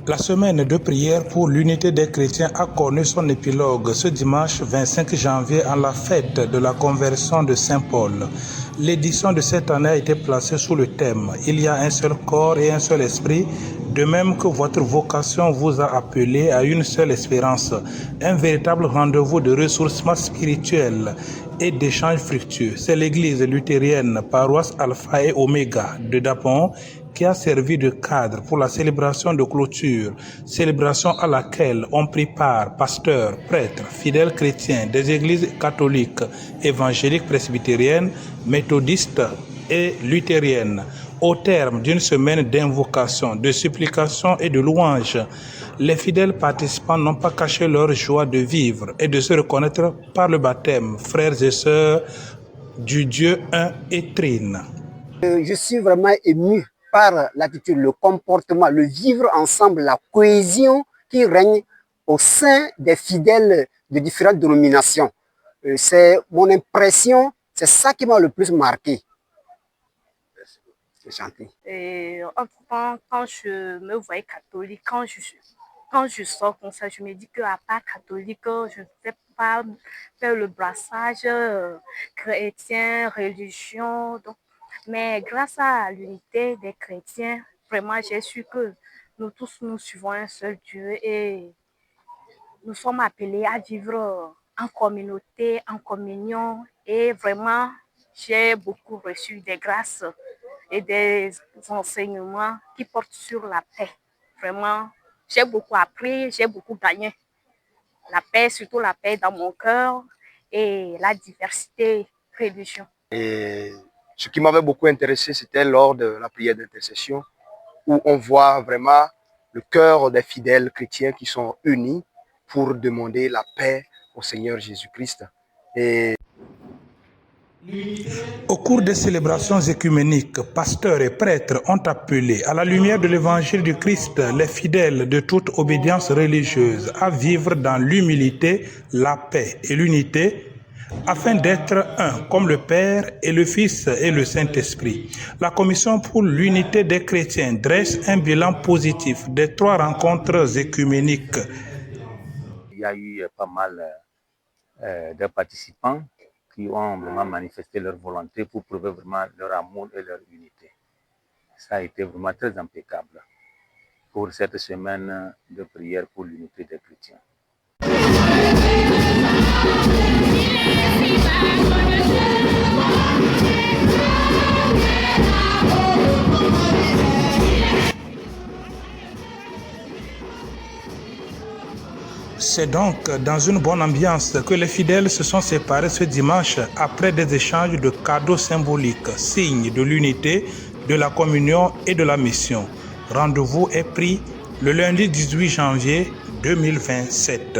La semaine de prière pour l'unité des chrétiens a connu son épilogue ce dimanche 25 janvier en la fête de la conversion de Saint Paul. L'édition de cette année a été placée sous le thème « Il y a un seul corps et un seul esprit », de même que votre vocation vous a appelé à une seule espérance, un véritable rendez-vous de ressourcement spirituel et d'échanges fructueux. C'est l'église luthérienne paroisse Alpha et Oméga de Dapon qui a servi de cadre pour la célébration de clôture, célébration à laquelle ont pris part pasteurs, prêtres, fidèles chrétiens des églises catholiques, évangéliques presbytériennes, méthodistes et luthériennes. Au terme d'une semaine d'invocation, de supplication et de louange, les fidèles participants n'ont pas caché leur joie de vivre et de se reconnaître par le baptême, frères et sœurs du Dieu un et trine. Je suis vraiment ému par l'attitude, le comportement, le vivre ensemble, la cohésion qui règne au sein des fidèles de différentes dénominations. C'est mon impression, c'est ça qui m'a le plus marqué. Et entre-temps, quand je me voyais catholique, quand je sors comme ça, je me dis qu'à part catholique, je ne sais pas faire le brassage chrétien, religion. Donc, mais grâce à l'unité des chrétiens, vraiment, j'ai su que nous tous, nous suivons un seul Dieu et nous sommes appelés à vivre en communauté, en communion. Et vraiment, j'ai beaucoup reçu des grâces et des enseignements qui portent sur la paix. Vraiment, j'ai beaucoup appris, j'ai beaucoup gagné. La paix, surtout la paix dans mon cœur et la diversité religieux. Et ce qui m'avait beaucoup intéressé, c'était lors de la prière d'intercession, où on voit vraiment le cœur des fidèles chrétiens qui sont unis pour demander la paix au Seigneur Jésus-Christ. Au cours des célébrations œcuméniques, pasteurs et prêtres ont appelé, à la lumière de l'évangile du Christ, les fidèles de toute obédience religieuse à vivre dans l'humilité, la paix et l'unité, afin d'être un comme le Père et le Fils et le Saint-Esprit. La Commission pour l'unité des chrétiens dresse un bilan positif des 3 rencontres œcuméniques. Il y a eu pas mal de participants qui ont vraiment manifesté leur volonté pour prouver vraiment leur amour et leur unité. Ça a été vraiment très impeccable pour cette semaine de prière pour l'unité des chrétiens. C'est donc dans une bonne ambiance que les fidèles se sont séparés ce dimanche après des échanges de cadeaux symboliques, signes de l'unité, de la communion et de la mission. Rendez-vous est pris le lundi 18 janvier 2027.